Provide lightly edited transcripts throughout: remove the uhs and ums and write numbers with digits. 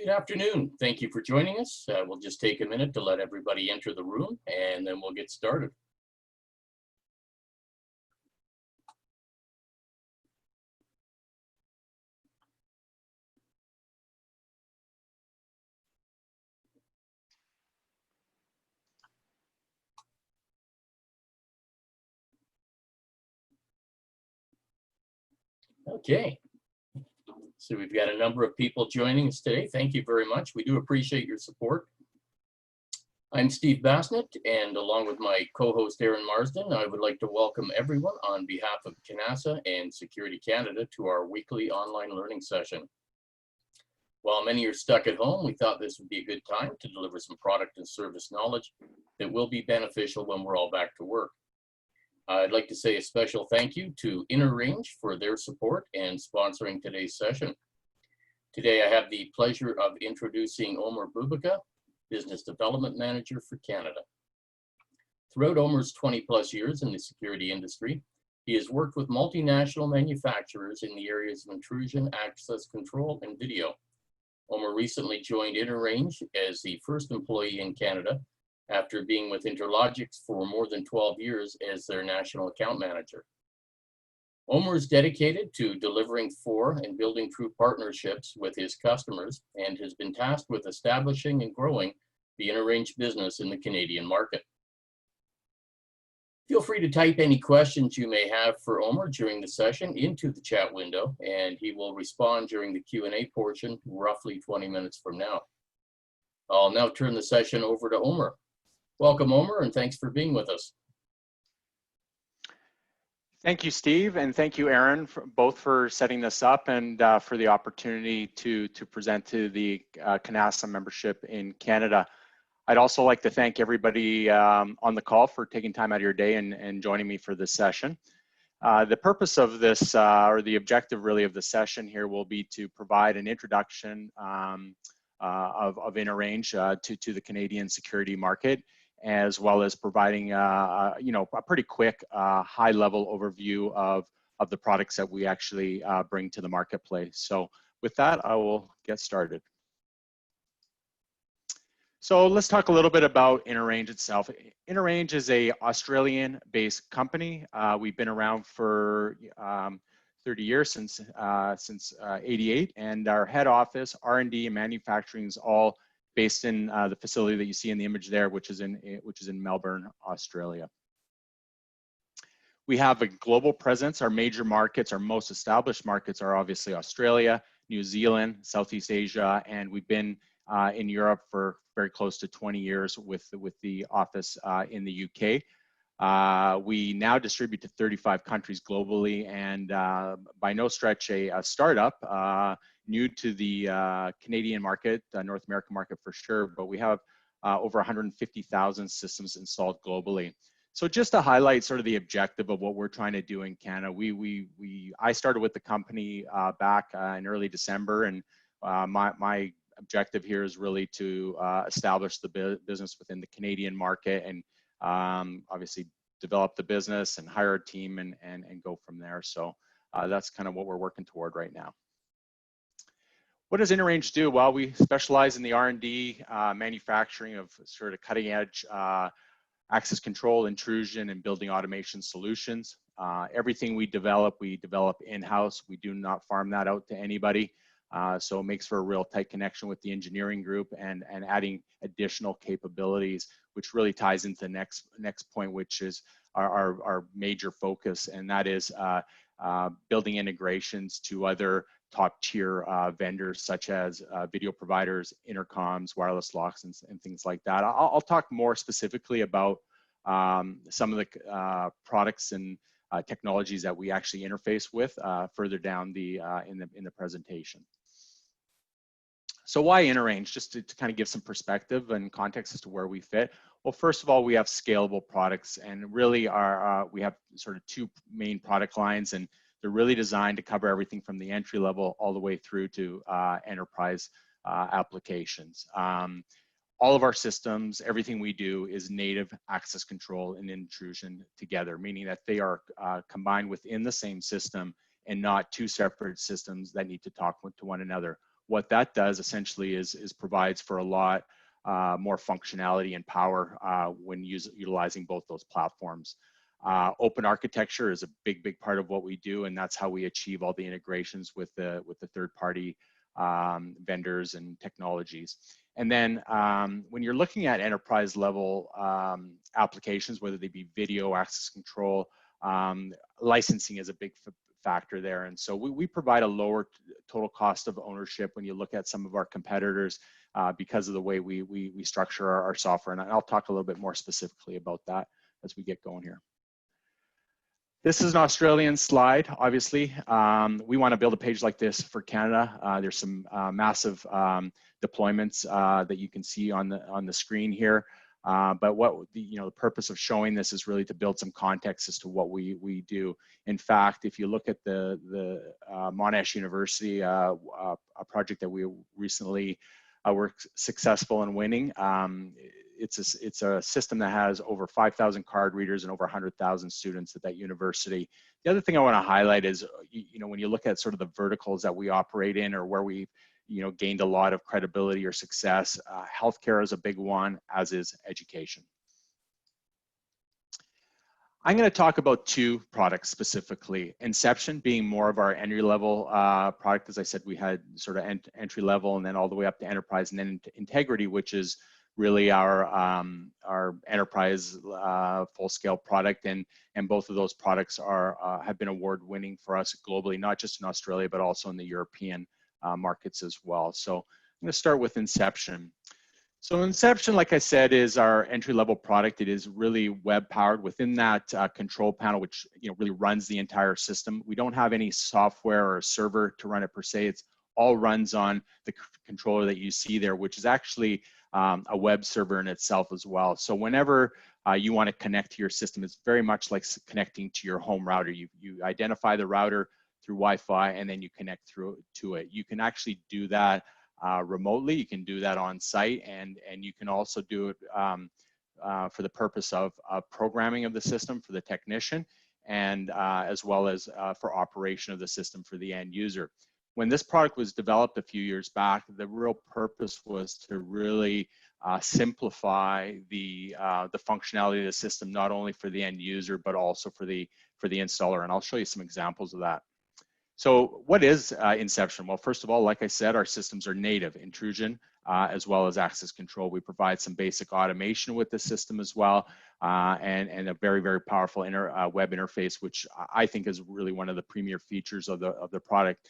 Good afternoon. Thank you for joining us. We'll just take a minute to let everybody enter the room and then we'll get started. Okay. So we've got a number of people joining us today. Thank you very much. We do appreciate your support. I'm Steve Bassnett, and along with my co-host Aaron Marsden, I would like to welcome everyone on behalf of CANASA and Security Canada to our weekly online learning session. While many are stuck at home, we thought this would be a good time to deliver some product and service knowledge that will be beneficial when we're all back to work. I'd like to say a special thank you to InterRange for their support and sponsoring today's session. Today, I have the pleasure of introducing Omer Bubaka, Business Development Manager for Canada. Throughout Omer's 20+ years in the security industry, he has worked with multinational manufacturers in the areas of intrusion, access control, and video. Omer recently joined InterRange as the first employee in Canada, after being with Interlogix for more than 12 years as their national account manager. Omer is dedicated to delivering for and building true partnerships with his customers and has been tasked with establishing and growing the InterRange business in the Canadian market. Feel free to type any questions you may have for Omer during the session into the chat window, and he will respond during the Q&A portion roughly 20 minutes from now. I'll now turn the session over to Omer. Welcome, Omer, and thanks for being with us. Thank you, Steve, and thank you, Aaron, both for setting this up and for the opportunity to present to the CANASA membership in Canada. I'd also like to thank everybody on the call for taking time out of your day and joining me for this session. The purpose of this, or the objective really of the session here, will be to provide an introduction of InterRange to the Canadian security market, as well as providing a pretty quick high-level overview of the products that we actually bring to the marketplace. So with that, I will get started. So let's talk a little bit about InterRange itself. InterRange is an Australian-based company. We've been around for 30 years, since '88, and our head office, R&D, and manufacturing is all based in the facility that you see in the image there, which is in Melbourne, Australia. We have a global presence. Our major markets, our most established markets, are obviously Australia, New Zealand, Southeast Asia, and we've been in Europe for very close to 20 years with the office in the UK. We now distribute to 35 countries globally, and by no stretch a startup, new to the Canadian market, North American market for sure, but we have over 150,000 systems installed globally. So just to highlight sort of the objective of what we're trying to do in Canada, I started with the company back in early December, and my objective here is really to establish the business within the Canadian market and obviously develop the business and hire a team and go from there. So that's kind of what we're working toward right now. What does InterRange do? Well, we specialize in the R&D, manufacturing of sort of cutting edge access control, intrusion, and building automation solutions. Everything we develop in-house. We do not farm that out to anybody. So it makes for a real tight connection with the engineering group and adding additional capabilities, which really ties into the next point, which is our major focus, and that is building integrations to other top tier vendors such as video providers, intercoms, wireless locks, and things like that. I'll talk more specifically about some of the products and technologies that we actually interface with further down in the presentation. So why InterRange? Just to kind of give some perspective and context as to where we fit. Well, first of all, we have scalable products, and really we have sort of two main product lines, and they're really designed to cover everything from the entry level all the way through to enterprise applications. All of our systems, everything we do is native access control and intrusion together, meaning that they are combined within the same system and not two separate systems that need to talk to one another. what that does essentially is provides for a lot more functionality and power when utilizing both those platforms. Open architecture is a big part of what we do, and that's how we achieve all the integrations with the third-party vendors and technologies. And then when you're looking at enterprise level applications, whether they be video, access control, licensing is a big factor there. And so we provide a lower total cost of ownership when you look at some of our competitors because of the way we structure our software. And I'll talk a little bit more specifically about that as we get going here. This is an Australian slide, obviously. We want to build a page like this for Canada. There's some massive deployments that you can see on the screen here. But what the purpose of showing this is really to build some context as to what we do. In fact, if you look at the Monash University, a project that we recently were successful in winning, it's a system that has over 5,000 card readers and over 100,000 students at that university. The other thing I want to highlight is, when you look at sort of the verticals that we operate in or where we gained a lot of credibility or success, healthcare is a big one, as is education. I'm going to talk about two products specifically. Inception being more of our entry-level product. As I said, we had sort of entry-level and then all the way up to enterprise, and then Integrity, which is really our enterprise full-scale product, and both of those products have been award-winning for us globally, not just in Australia but also in the European markets as well. So I'm going to start with Inception. So Inception, like I said, is our entry-level product. It is really web-powered. Within that control panel, which really runs the entire system, we don't have any software or server to run it per se. It's all runs on the controller that you see there, which is actually a web server in itself as well. So whenever you want to connect to your system, it's very much like connecting to your home router. You identify the router through Wi-Fi, and then you connect to it. You can actually do that remotely. You can do that on site, and you can also do it for the purpose of programming of the system for the technician, and as well as for operation of the system for the end user. When this product was developed a few years back, the real purpose was to really simplify the functionality of the system, not only for the end user, but also for the installer. And I'll show you some examples of that. So what is Inception? Well, first of all, like I said, our systems are native intrusion as well as access control. We provide some basic automation with the system as well, and a very powerful web interface, which I think is really one of the premier features of the product.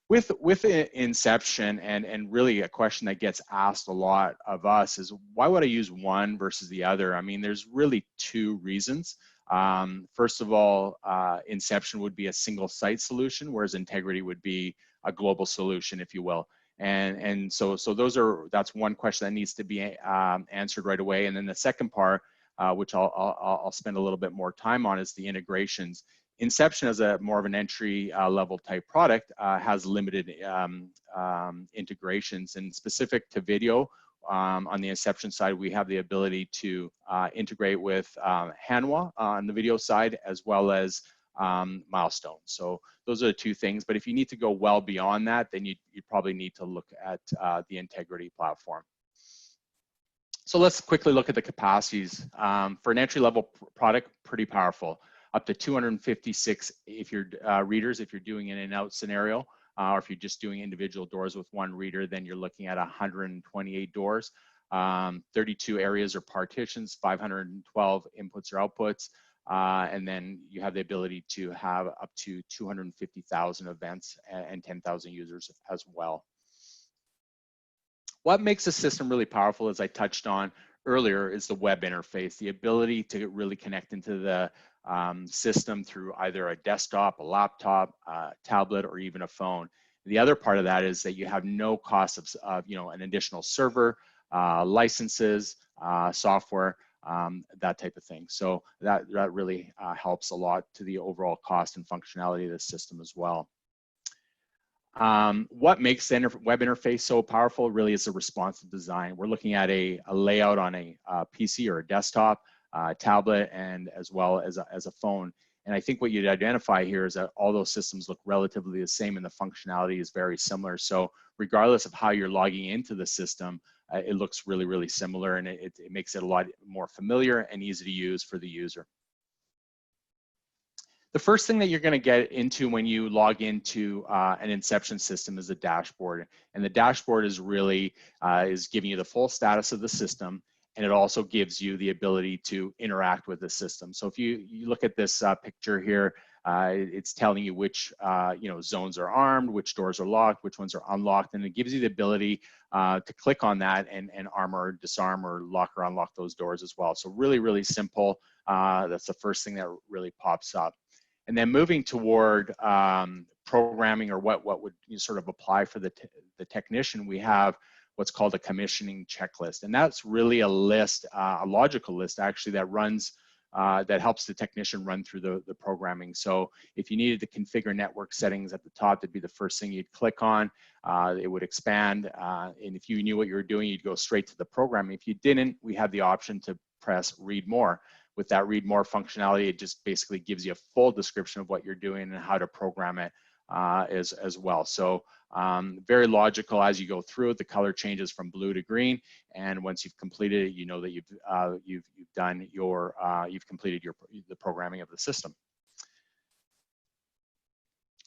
With Inception, and really a question that gets asked a lot of us is, why would I use one versus the other? I mean, there's really two reasons. First of all, Inception would be a single site solution, whereas Integrity would be a global solution, if you will. And so that's one question that needs to be answered right away. And then the second part, which I'll spend a little bit more time on, is the integrations. Inception, as a more of an entry level type product, has limited integrations, and specific to video. On the Inception side, we have the ability to integrate with Hanwha on the video side, as well as Milestone. So those are the two things. But if you need to go well beyond that, then you probably need to look at the Integrity platform. So let's quickly look at the capacities. For an entry-level product, pretty powerful. Up to 256 if you're readers, if you're doing an in-out scenario, or if you're just doing individual doors with one reader, then you're looking at 128 doors, 32 areas or partitions, 512 inputs or outputs, and then you have the ability to have up to 250,000 events and 10,000 users as well. What makes the system really powerful, as I touched on earlier, is the web interface, the ability to really connect into the system through either a desktop, a laptop, a tablet, or even a phone. The other part of that is that you have no cost of an additional server, licenses, software, that type of thing. So that really helps a lot to the overall cost and functionality of the system as well. What makes the web interface so powerful really is the responsive design. We're looking at a layout on a PC or a desktop, tablet, and as well as a phone. And I think what you'd identify here is that all those systems look relatively the same and the functionality is very similar. So regardless of how you're logging into the system, it looks really, really similar, and it makes it a lot more familiar and easy to use for the user. The first thing that you're going to get into when you log into an Inception system is a dashboard. And the dashboard is really is giving you the full status of the system, and it also gives you the ability to interact with the system. So if you look at this picture here, it's telling you which zones are armed, which doors are locked, which ones are unlocked, and it gives you the ability to click on that and arm or disarm or lock or unlock those doors as well. So really, really simple. That's the first thing that really pops up. And then moving toward programming, or what would sort of apply for the technician, we have what's called a commissioning checklist. And that's really a list, a logical list actually, that runs, that helps the technician run through the programming. So if you needed to configure network settings at the top, that'd be the first thing you'd click on. It would expand. And if you knew what you were doing, you'd go straight to the programming. If you didn't, we have the option to press read more. With that read more functionality, it just basically gives you a full description of what you're doing and how to program it as well. So very logical as you go through it. The color changes from blue to green, and once you've completed it, you know that you've done your you've completed the programming of the system.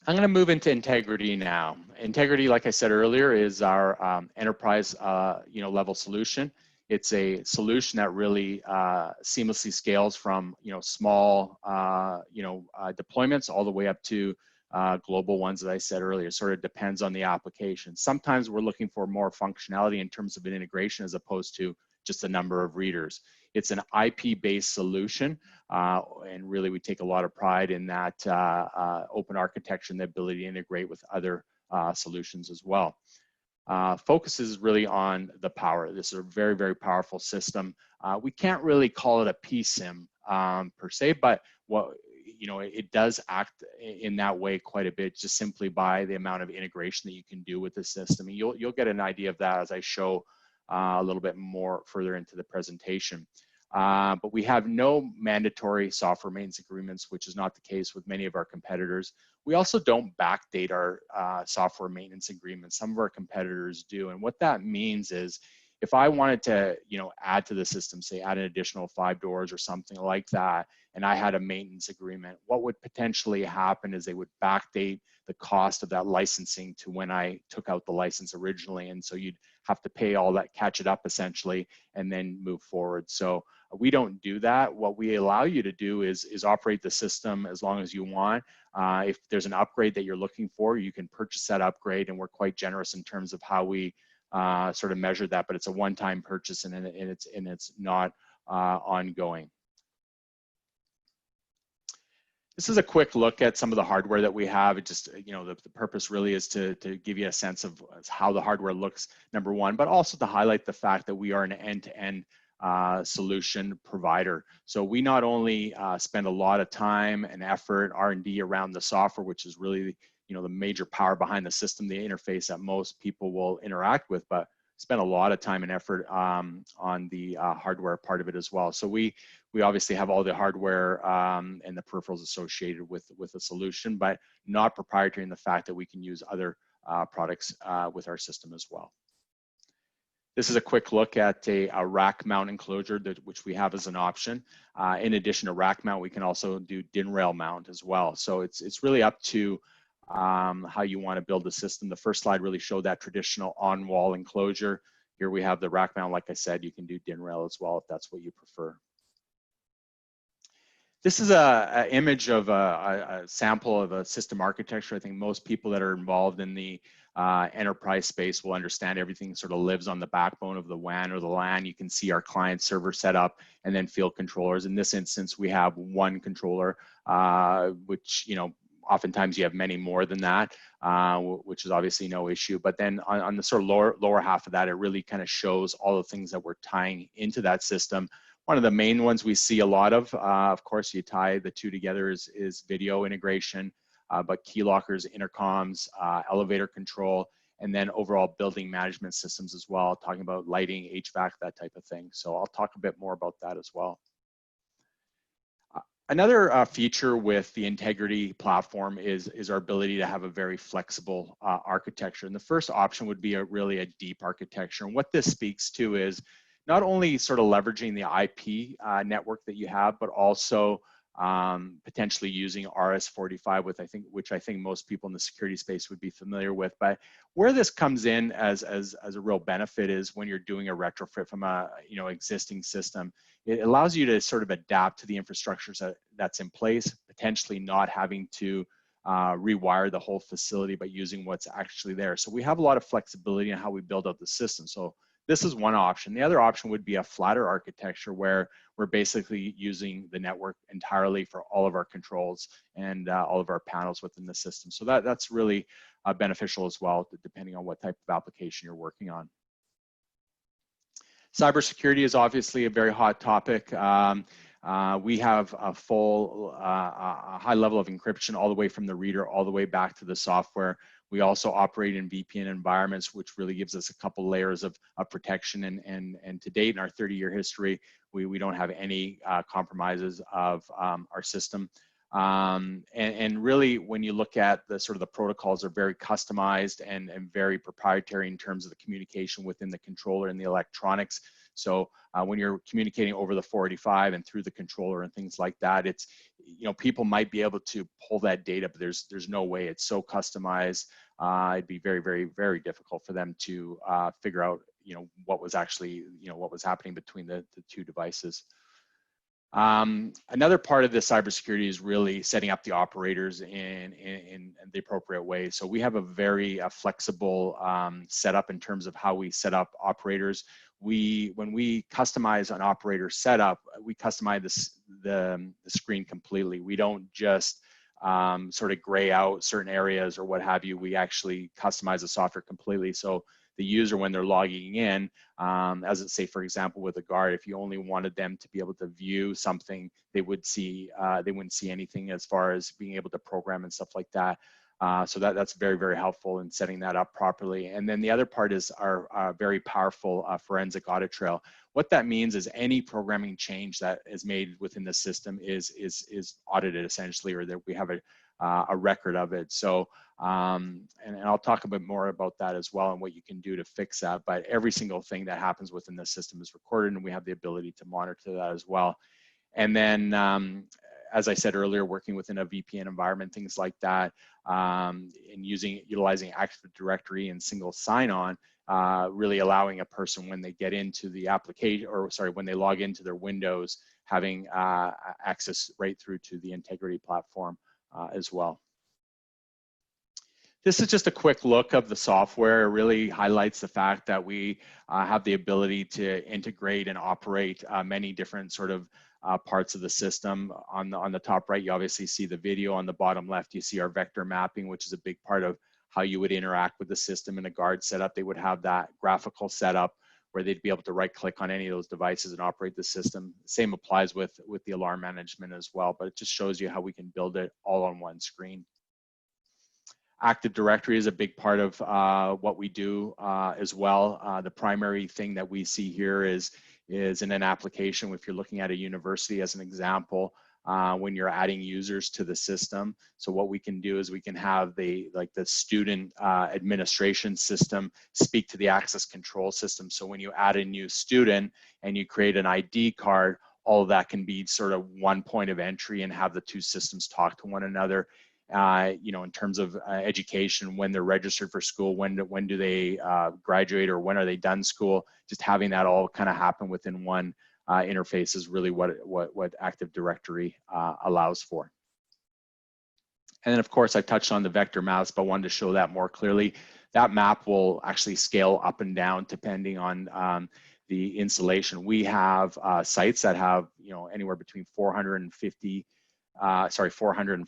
I'm going to move into Integrity now. Integrity, like I said earlier, is our enterprise level solution. It's a solution that really seamlessly scales from small deployments all the way up to global ones, as I said earlier. Sort of depends on the application. Sometimes we're looking for more functionality in terms of an integration as opposed to just a number of readers. It's an IP-based solution, and really we take a lot of pride in that open architecture and the ability to integrate with other solutions as well. Focuses really on the power. This is a very, very powerful system. We can't really call it a PSIM per se, but it does act in that way quite a bit, just simply by the amount of integration that you can do with the system. And you'll get an idea of that as I show a little bit more further into the presentation. But we have no mandatory software maintenance agreements, which is not the case with many of our competitors. We also don't backdate our software maintenance agreements. Some of our competitors do. And what that means is if I wanted to, add to the system, say add an additional 5 doors or something like that, and I had a maintenance agreement, what would potentially happen is they would backdate the cost of that licensing to when I took out the license originally. And so you'd have to pay all that, catch it up essentially, and then move forward. So we don't do that. What we allow you to do is operate the system as long as you want. If there's an upgrade that you're looking for, you can purchase that upgrade, and we're quite generous in terms of how we sort of measure that, but it's a one-time purchase and it's not ongoing. This is a quick look at some of the hardware that we have. It just, the purpose really is to give you a sense of how the hardware looks, number one, but also to highlight the fact that we are an end-to-end solution provider. So we not only spend a lot of time and effort, R&D around the software, which is really, the major power behind the system, the interface that most people will interact with, but spend a lot of time and effort on the hardware part of it as well. So we obviously have all the hardware and the peripherals associated with the solution, but not proprietary in the fact that we can use other products with our system as well. This is a quick look at a rack mount enclosure which we have as an option. In addition to rack mount, we can also do DIN rail mount as well. So it's really up to how you want to build the system. The first slide really showed that traditional on-wall enclosure. Here we have the rack mount. Like I said, you can do DIN rail as well if that's what you prefer. This is an image of a sample of a system architecture. I think most people that are involved in the enterprise space will understand everything sort of lives on the backbone of the WAN or the LAN. You can see our client server setup and then field controllers. In this instance, we have one controller, which, oftentimes you have many more than that, which is obviously no issue. But then on the sort of lower half of that, it really kind of shows all the things that we're tying into that system. One of the main ones we see a lot of course, you tie the two together is video integration, but key lockers, intercoms, elevator control, and then overall building management systems as well, talking about lighting, HVAC, that type of thing. So I'll talk a bit more about that as well. Another feature with the Integrity platform is our ability to have a very flexible architecture. And the first option would be really a deep architecture. And what this speaks to is not only sort of leveraging the IP network that you have, but also potentially using RS-45, which I think most people in the security space would be familiar with. But where this comes in as a real benefit is when you're doing a retrofit from a existing system. It allows you to sort of adapt to the infrastructures that's in place, potentially not having to rewire the whole facility, but using what's actually there. So we have a lot of flexibility in how we build out the system. So this is one option. The other option would be a flatter architecture where we're basically using the network entirely for all of our controls and all of our panels within the system. So that's really beneficial as well, depending on what type of application you're working on. Cybersecurity is obviously a very hot topic. We have a full high level of encryption all the way from the reader all the way back to the software. We also operate in VPN environments, which really gives us a couple layers of protection. And to date, in our 30-year history, we don't have any compromises of our system. And really, when you look at the sort of the protocols are very customized and very proprietary in terms of the communication within the controller and the electronics. So when you're communicating over the 485 and through the controller and things like that, it's, people might be able to pull that data, but there's no way. It's so customized. It'd be very, very, very difficult for them to figure out, what was actually, what was happening between the two devices. Another part of the cybersecurity is really setting up the operators in the appropriate way. So we have a very flexible setup in terms of how we set up operators. When we customize an operator setup, we customize the screen completely. We don't just sort of gray out certain areas or what have you. We actually customize the software completely. So the user, when they're logging in, as it say, for example, with a guard, if you only wanted them to be able to view something, they wouldn't see anything as far as being able to program and stuff like that. So that's very, very helpful in setting that up properly. And then the other part is our very powerful forensic audit trail. What that means is any programming change that is made within the system is audited essentially, or that we have a record of it. So, and I'll talk a bit more about that as well and what you can do to fix that. But every single thing that happens within the system is recorded, and we have the ability to monitor that as well. And then, as I said earlier, working within a VPN environment, things like that, and utilizing Active Directory and single sign-on, really allowing a person when they get into the application, or sorry, when they log into their Windows, having access right through to the Integrity platform as well. This is just a quick look of the software. It really highlights the fact that we have the ability to integrate and operate many different sort of parts of the system. On the top right, you obviously see the video. On the bottom left, you see our vector mapping, which is a big part of how you would interact with the system in a guard setup. They would have that graphical setup where they'd be able to right click on any of those devices and operate the system. Same applies with the alarm management as well, but it just shows you how we can build it all on one screen. Active Directory is a big part of what we do as well. The primary thing that we see here is in an application, if you're looking at a university as an example, when you're adding users to the system. So what we can do is we can have the student administration system speak to the access control system. So when you add a new student and you create an ID card, all of that can be sort of one point of entry and have the two systems talk to one another. In terms of education, when they're registered for school, when do they graduate, or when are they done school, just having that all kind of happen within one interface is really what Active Directory allows for. And then of course I touched on the vector maps, but wanted to show that more clearly. That map will actually scale up and down depending on the installation. We have sites that have anywhere between 400 and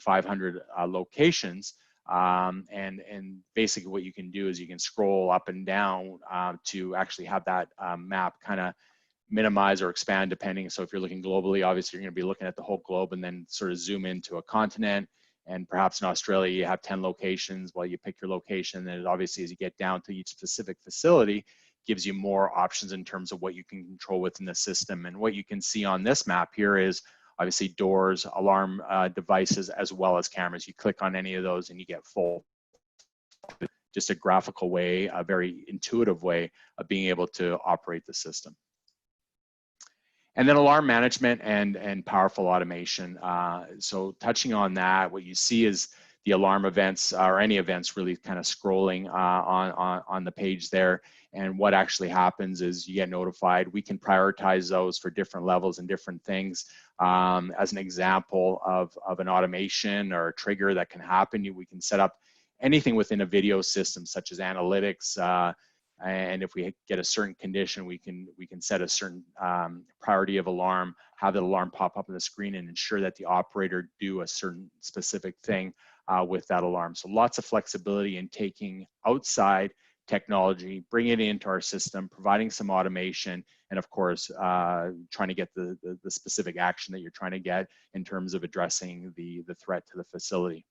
500 locations. And basically what you can do is you can scroll up and down to actually have that map kind of minimize or expand depending. So if you're looking globally, obviously you're going to be looking at the whole globe and then sort of zoom into a continent. And perhaps in Australia, you have 10 locations. Well, you pick your location, and obviously as you get down to each specific facility, gives you more options in terms of what you can control within the system. And what you can see on this map here is obviously doors, alarm devices, as well as cameras. You click on any of those and you get full, just a graphical way, a very intuitive way of being able to operate the system. And then alarm management and powerful automation. So touching on that, what you see is the alarm events or any events really kind of scrolling on the page there. And what actually happens is you get notified. We can prioritize those for different levels and different things. As an example of an automation or a trigger that can happen, we can set up anything within a video system, such as analytics. And if we get a certain condition, we can set a certain priority of alarm, have the alarm pop up on the screen, and ensure that the operator do a certain specific thing with that alarm. So lots of flexibility in taking outside technology, bringing it into our system, providing some automation, and of course, trying to get the specific action that you're trying to get in terms of addressing the threat to the facility.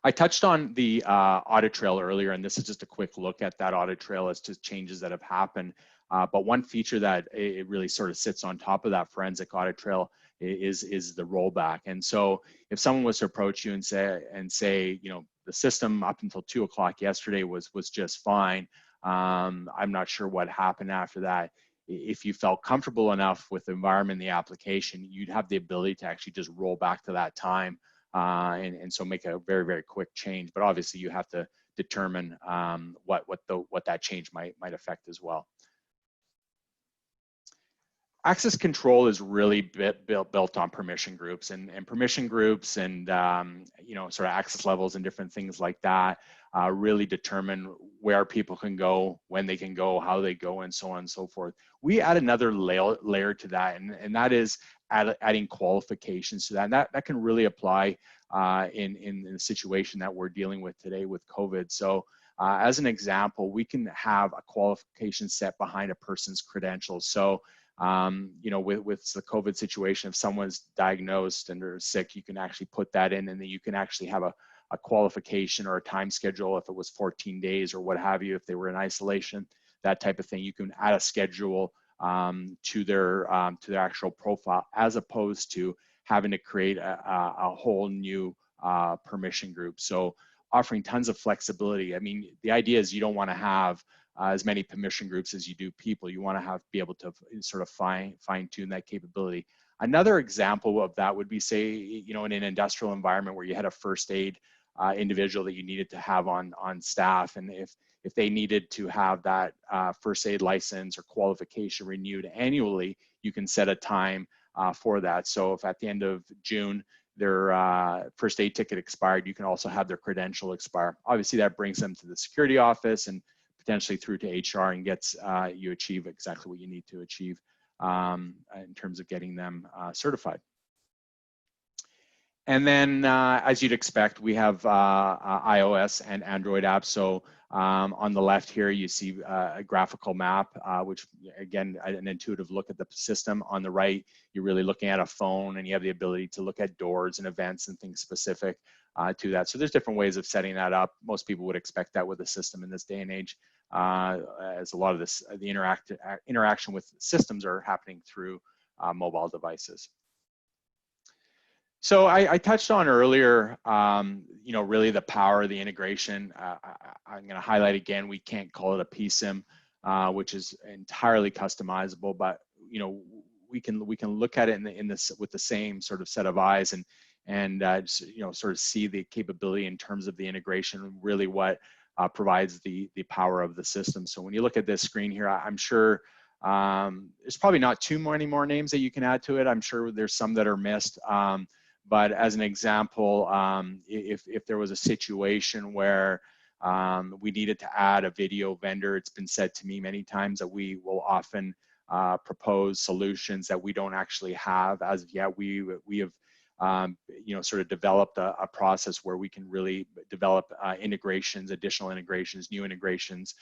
I touched on the audit trail earlier, and this is just a quick look at that audit trail as to changes that have happened. But one feature that it really sort of sits on top of that forensic audit trail is the rollback. And so if someone was to approach you and say, you know, the system up until 2 o'clock yesterday was just fine, I'm not sure what happened after that. If you felt comfortable enough with the environment, the application, you'd have the ability to actually just roll back to that time. And so make a very, very quick change. But obviously you have to determine what that change might affect as well. Access control is really built on permission groups and permission groups and you know, sort of access levels and different things like that really determine where people can go, when they can go, how they go, and so on and so forth. We add another layer to that, and that is adding qualifications to that. And that can really apply in the situation that we're dealing with today with COVID. So as an example, we can have a qualification set behind a person's credentials. So you know, with the COVID situation, if someone's diagnosed and they're sick, you can actually put that in, and then you can actually have a qualification or a time schedule if it was 14 days or what have you, if they were in isolation, that type of thing. You can add a schedule to their actual profile, as opposed to having to create a whole new permission group. So offering tons of flexibility. I mean, the idea is you don't want to have as many permission groups as you do people. You want to be able to sort of fine tune that capability. Another example of that would be, say, you know, in an industrial environment where you had a first aid individual that you needed to have on staff, and if they needed to have that first aid license or qualification renewed annually, you can set a time for that. So if at the end of June their first aid ticket expired, you can also have their credential expire. Obviously, that brings them to the security office and potentially through to HR, and gets you achieve exactly what you need to achieve in terms of getting them certified. And then, as you'd expect, we have iOS and Android apps. So on the left here, you see a graphical map, which again, an intuitive look at the system. On the right, you're really looking at a phone, and you have the ability to look at doors and events and things specific to that. So there's different ways of setting that up. Most people would expect that with a system in this day and age, as a lot of this, the interaction with systems are happening through mobile devices. So I touched on earlier, you know, really the power of the integration. I'm going to highlight again, we can't call it a PSIM, which is entirely customizable, but you know, we can look at it in this with the same sort of set of eyes, and you know, sort of see the capability in terms of the integration, really what provides the power of the system. So when you look at this screen here, I'm sure there's probably not too many more names that you can add to it. I'm sure there's some that are missed. But as an example, if there was a situation where we needed to add a video vendor, it's been said to me many times that we will often propose solutions that we don't actually have as of yet. We have you know, sort of developed a process where we can really develop integrations, additional integrations, new integrations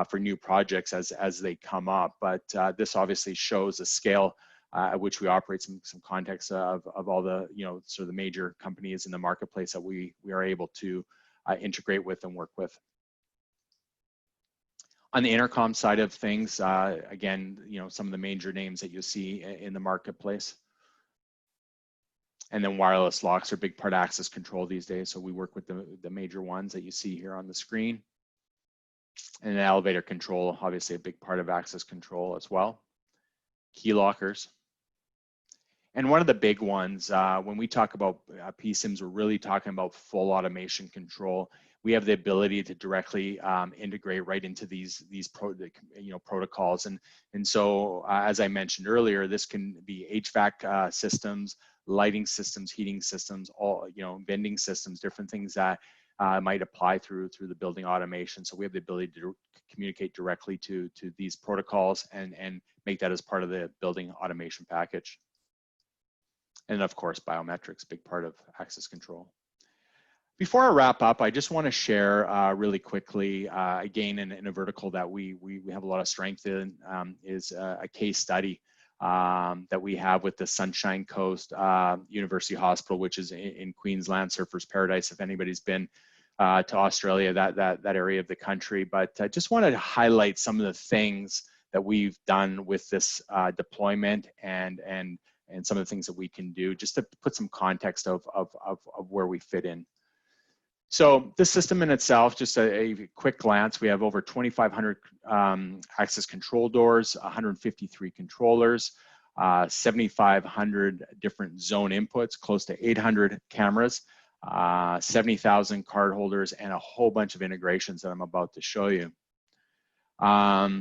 for new projects as they come up. But this obviously shows a scale at which we operate, some context of all the, you know, sort of the major companies in the marketplace that we are able to integrate with and work with. On the intercom side of things, again, you know, some of the major names that you'll see in the marketplace. And then wireless locks are a big part of access control these days. So we work with the major ones that you see here on the screen. And elevator control, obviously a big part of access control as well. Key lockers. And one of the big ones, when we talk about PSIMs, we're really talking about full automation control. We have the ability to directly integrate right into these protocols. And so, as I mentioned earlier, this can be HVAC systems, lighting systems, heating systems, all vending systems, different things that might apply through the building automation. So we have the ability to communicate directly to these protocols and make that as part of the building automation package. And of course, biometrics, big part of access control. Before I wrap up, I just want to share really quickly, again, in a vertical that we have a lot of strength in, is a case study that we have with the Sunshine Coast University Hospital, which is in Queensland, Surfers Paradise, if anybody's been to Australia, that area of the country. But I just wanted to highlight some of the things that we've done with this deployment and some of the things that we can do, just to put some context of where we fit in. So this system in itself, just a quick glance, we have over 2,500 access control doors, 153 controllers, 7,500 different zone inputs, close to 800 cameras, 70,000 card holders, and a whole bunch of integrations that I'm about to show you.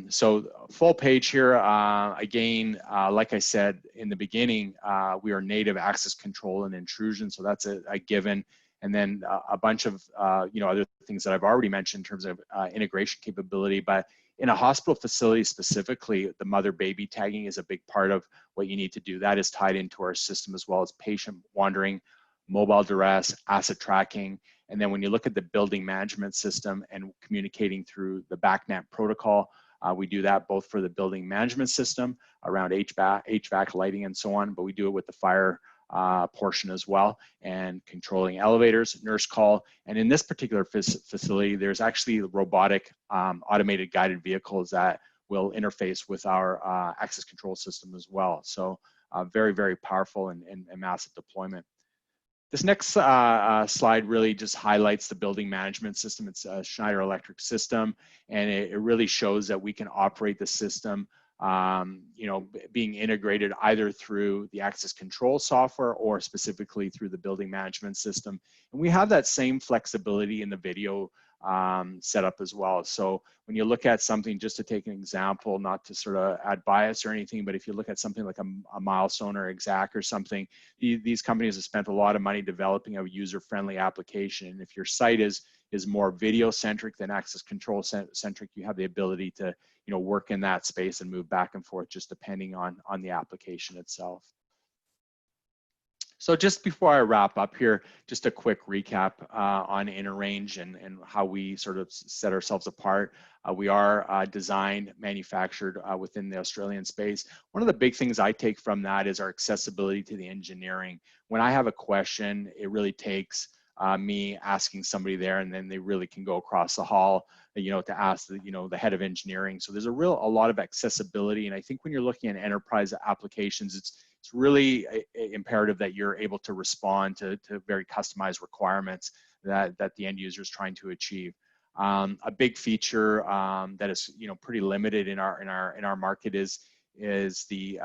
So full page here, again, like I said in the beginning, we are native access control and intrusion, so that's a given. And then a bunch of other things that I've already mentioned in terms of integration capability. But in a hospital facility specifically, the mother-baby tagging is a big part of what you need to do. That is tied into our system, as well as patient wandering, mobile duress, asset tracking. And then when you look at the building management system and communicating through the BACnet protocol, we do that both for the building management system around HVAC, lighting, and so on, but we do it with the fire portion as well, and controlling elevators, nurse call. And in this particular facility, there's actually robotic automated guided vehicles that will interface with our access control system as well. So very, very powerful and massive deployment. This next slide really just highlights the building management system. It's a Schneider Electric system, and it really shows that we can operate the system being integrated either through the access control software or specifically through the building management system. And we have that same flexibility in the video setup as well. So when you look at something, just to take an example, not to sort of add bias or anything, but if you look at something like a Milestone or Exact or something, these companies have spent a lot of money developing a user-friendly application. And if your site is more video-centric than access control-centric, you have the ability to work in that space and move back and forth just depending on the application itself. So just before I wrap up here, just a quick recap on InterRange and how we sort of set ourselves apart. We are designed, manufactured within the Australian space. One of the big things I take from that is our accessibility to the engineering. When I have a question, it really takes me asking somebody there, and then they really can go across the hall, to ask the head of engineering. So there's a lot of accessibility, and I think when you're looking at enterprise applications, it's really imperative that you're able to respond to very customized requirements that the end user is trying to achieve. A big feature that is pretty limited in our market is the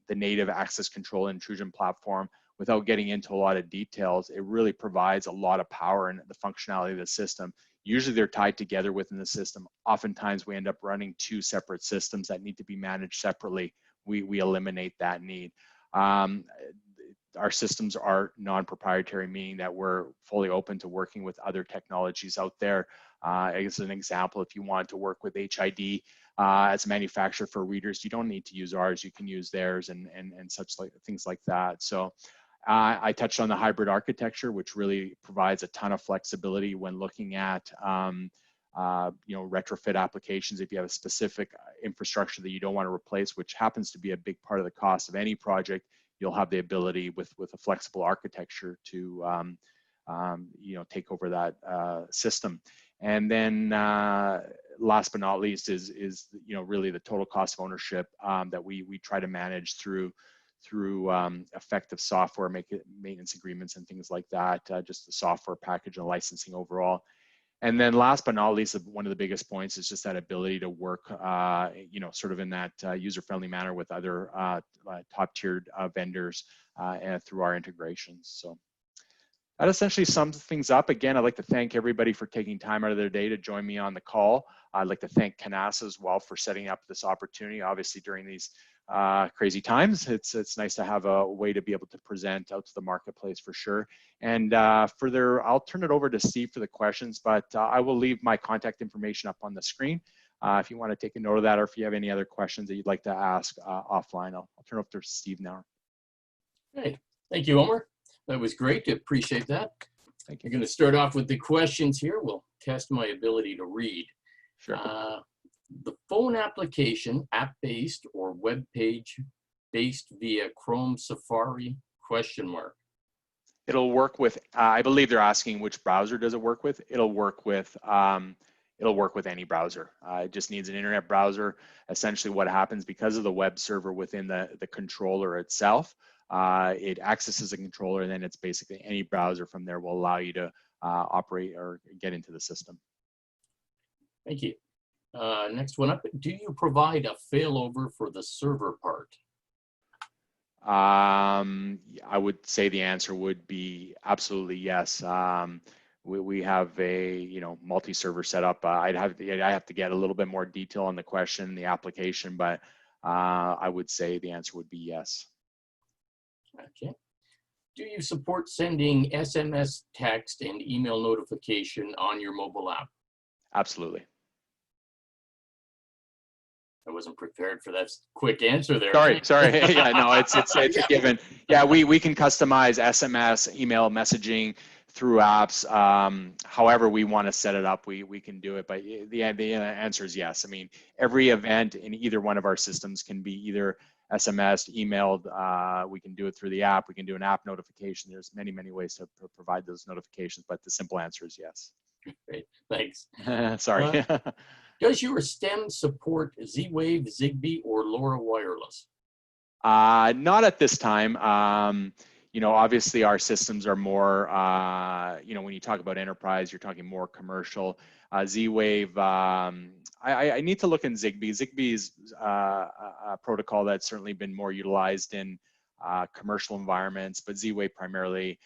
native access control intrusion platform. Without getting into a lot of details, it really provides a lot of power in the functionality of the system. Usually they're tied together within the system. Oftentimes we end up running two separate systems that need to be managed separately. We eliminate that need. Our systems are non-proprietary, meaning that we're fully open to working with other technologies out there. As an example, if you want to work with HID as a manufacturer for readers, you don't need to use ours, you can use theirs and things like that. So I touched on the hybrid architecture, which really provides a ton of flexibility when looking at retrofit applications. If you have a specific infrastructure that you don't want to replace, which happens to be a big part of the cost of any project, you'll have the ability with a flexible architecture to take over that system. And then last but not least is really the total cost of ownership that we try to manage through through effective software, maintenance agreements and things like that, just the software package and licensing overall. And then last but not least, one of the biggest points is just that ability to work, you know, sort of in that user-friendly manner with other top-tiered vendors and through our integrations. So that essentially sums things up. Again, I'd like to thank everybody for taking time out of their day to join me on the call. I'd like to thank Canasa as well for setting up this opportunity. Obviously, during these crazy times, it's nice to have a way to be able to present out to the marketplace for sure. And further, I'll turn it over to Steve for the questions, but I will leave my contact information up on the screen. If you want to take a note of that, or if you have any other questions that you'd like to ask offline, I'll turn it over to Steve now. Great. Thank you, Omer. That was great. Appreciate that. Thank you. I'm going to start off with the questions here. We'll test my ability to read. Sure. The phone application, app-based or web page-based via Chrome, Safari, question mark. It'll work with, I believe they're asking which browser does it work with. It'll work with any browser. It just needs an internet browser. Essentially what happens because of the web server within the controller itself, it accesses a controller, and then it's basically any browser from there will allow you to operate or get into the system. Thank you. Next one up, do you provide a failover for the server part? I would say the answer would be absolutely yes. We have a multi-server setup. I'd have to get a little bit more detail on the question, the application, but I would say the answer would be yes. Okay. Do you support sending SMS, text, and email notification on your mobile app? Absolutely. I wasn't prepared for that quick answer there. Sorry. Yeah, no, it's a given. Yeah, we can customize SMS, email messaging through apps. However we want to set it up, we can do it. But the answer is yes. I mean, every event in either one of our systems can be either SMS, emailed. We can do it through the app. We can do an app notification. There's many ways to provide those notifications, but the simple answer is yes. Great, thanks. Sorry. Does your STEM support ZWave, ZigBee, or LoRa wireless? Not at this time. Obviously our systems are more, when you talk about enterprise, you're talking more commercial. Z-Wave, I need to look in ZigBee. ZigBee is a protocol that's certainly been more utilized in commercial environments, but Z-Wave primarily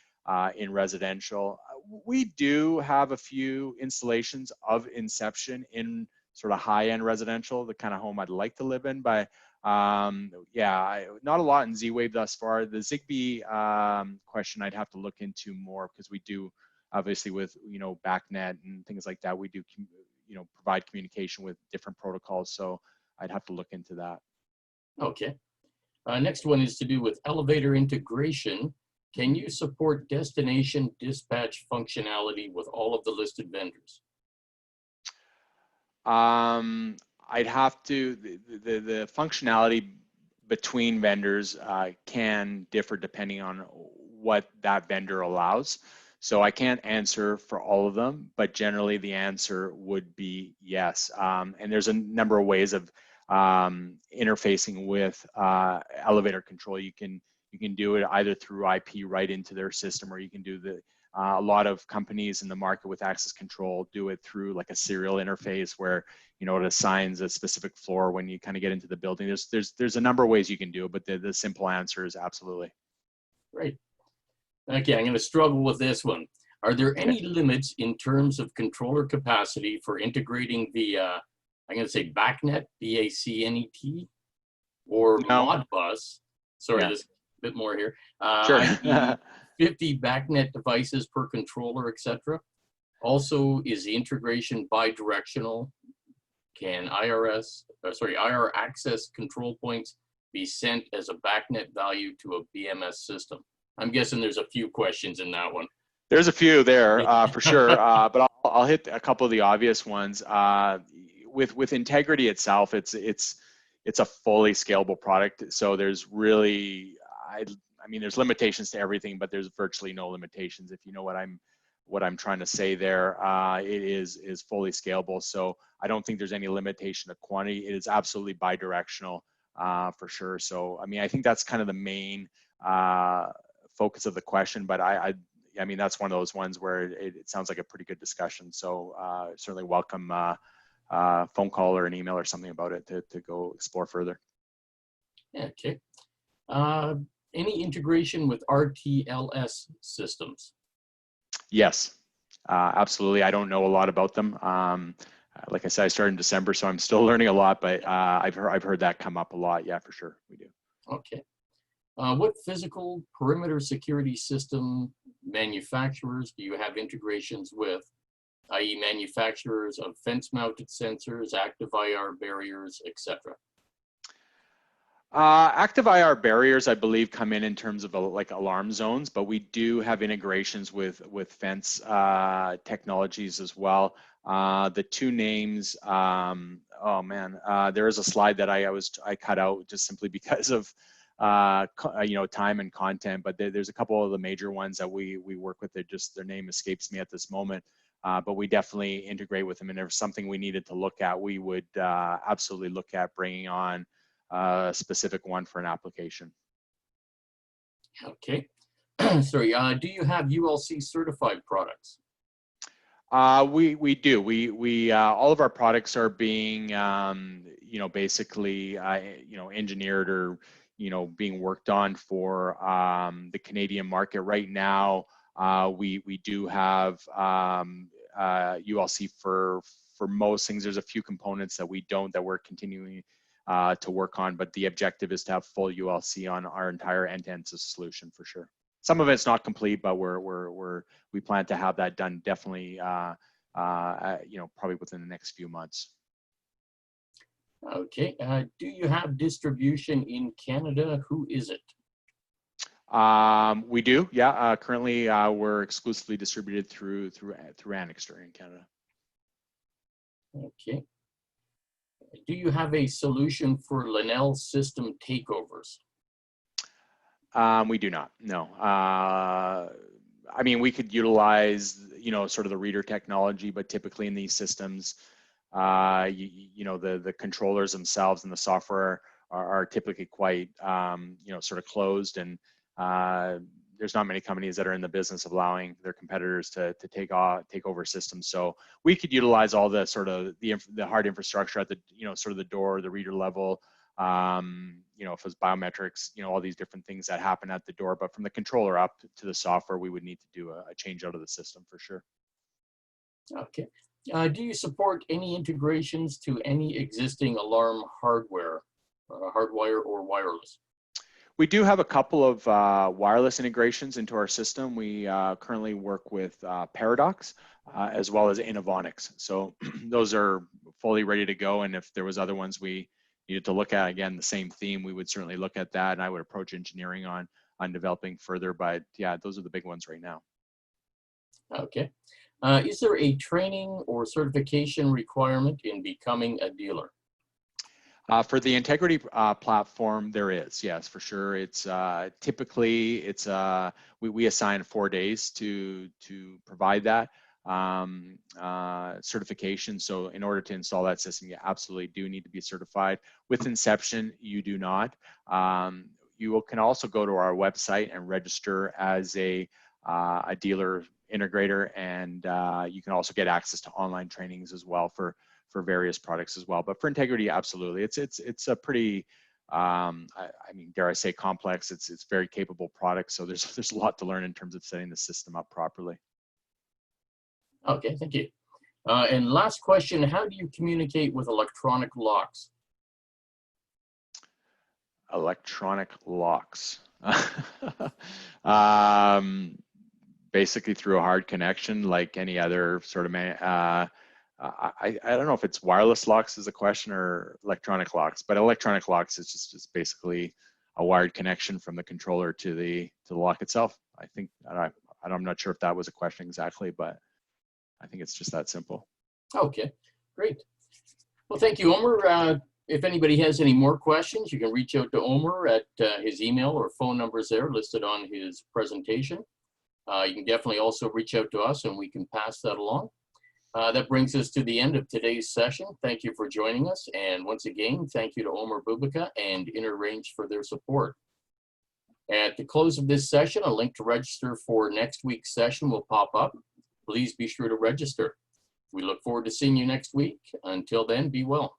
in residential. We do have a few installations of Inception in sort of high-end residential, the kind of home I'd like to live in, but yeah, not a lot in Z-Wave thus far. The ZigBee question I'd have to look into more, because we do obviously with BACnet and things like that, we do provide communication with different protocols, so I'd have to look into that. Okay. Next one is to do with elevator integration. Can you support destination dispatch functionality with all of the listed vendors? I'd have to, the functionality between vendors can differ depending on what that vendor allows. So I can't answer for all of them, but generally the answer would be yes. And there's a number of ways of interfacing with elevator control. You can do it either through IP right into their system, or you can do a lot of companies in the market with access control do it through like a serial interface where it assigns a specific floor when you kind of get into the building. There's a number of ways you can do it, but the simple answer is absolutely. Great. Okay, I'm going to struggle with this one. Are there any limits in terms of controller capacity for integrating the, I'm going to say BACnet, B-A-C-N-E-T, or Modbus? Sorry, there's a bit more here. Sure. 50 BACnet devices per controller, etc. Also, is the integration bi-directional? Can IR access control points be sent as a BACnet value to a BMS system? I'm guessing there's a few questions in that one. There's a few there for sure, but I'll hit a couple of the obvious ones. With Integrity itself, it's a fully scalable product. So there's really, I mean, there's limitations to everything, but there's virtually no limitations. If you know what I'm trying to say there, it is fully scalable. So I don't think there's any limitation of quantity. It is absolutely bi-directional. for sure. So, I mean, I think that's kind of the main focus of the question, but I mean, that's one of those ones where it sounds like a pretty good discussion. So certainly welcome phone call or an email or something about it to go explore further. Okay. Any integration with RTLS systems? Yes, absolutely. I don't know a lot about them. Like I said, I started in December, so I'm still learning a lot, but I've heard that come up a lot. Yeah, for sure, we do. Okay. What physical perimeter security system manufacturers do you have integrations with, i.e. manufacturers of fence-mounted sensors, active IR barriers, etc.? Active IR barriers, I believe, come in terms of like alarm zones, but we do have integrations with fence technologies as well. The two names, oh man, there is a slide that I cut out just simply because of time and content, but there's a couple of the major ones that we work with. Their name escapes me at this moment, but we definitely integrate with them. And if there's something we needed to look at, we would absolutely look at bringing on a specific one for an application. Okay. Sorry, do you have ULC certified products? We do. We all of our products are being basically engineered or being worked on for the Canadian market right now. We do have ULC for most things. There's a few components that we don't, that we're continuing to work on, but the objective is to have full ULC on our entire end-to-end solution for sure. Some of it's not complete, but we plan to have that done definitely, probably within the next few months. Okay. Do you have distribution in Canada? Who is it? We do, yeah. Currently, we're exclusively distributed through Annixter in Canada. Okay. Do you have a solution for Linnell system takeovers? We do not, no. I mean, we could utilize, sort of the reader technology, but typically in these systems, the controllers themselves and the software are typically quite, sort of closed, and there's not many companies that are in the business of allowing their competitors to take over systems. So we could utilize all the sort of the hard infrastructure at the, sort of the door, the reader level, if it was biometrics, all these different things that happen at the door, but from the controller up to the software, we would need to do a change out of the system for sure. Okay. Do you support any integrations to any existing alarm hardware, hardwire or wireless? We do have a couple of wireless integrations into our system. We currently work with Paradox as well as Innovonics. So those are fully ready to go. And if there was other ones we needed to look at, again, the same theme, we would certainly look at that. And I would approach engineering on developing further. But yeah, those are the big ones right now. Okay. Is there a training or certification requirement in becoming a dealer? For the integrity platform, there is, yes, for sure. It's typically we assign 4 days to provide that certification. So in order to install that system, you absolutely do need to be certified. With Inception, you do not. You can also go to our website and register as a dealer integrator, and you can also get access to online trainings as well for various products as well. But for integrity, absolutely, it's a pretty, I mean, dare I say, complex. It's very capable product. So there's a lot to learn in terms of setting the system up properly. Okay, thank you. And last question: how do you communicate with electronic locks? Electronic locks. Basically through a hard connection, like any other sort of I don't know if it's wireless locks is a question or electronic locks, but electronic locks is just basically a wired connection from the controller to the lock itself. I think I'm not sure if that was a question exactly, but I think it's just that simple. Okay, great. Well, thank you, Omer. If anybody has any more questions, you can reach out to Omer at his email or phone numbers there listed on his presentation. You can definitely also reach out to us and we can pass that along. That brings us to the end of today's session. Thank you for joining us. And once again, thank you to Omer Bubika and InterRange for their support. At the close of this session, a link to register for next week's session will pop up. Please be sure to register. We look forward to seeing you next week. Until then, be well.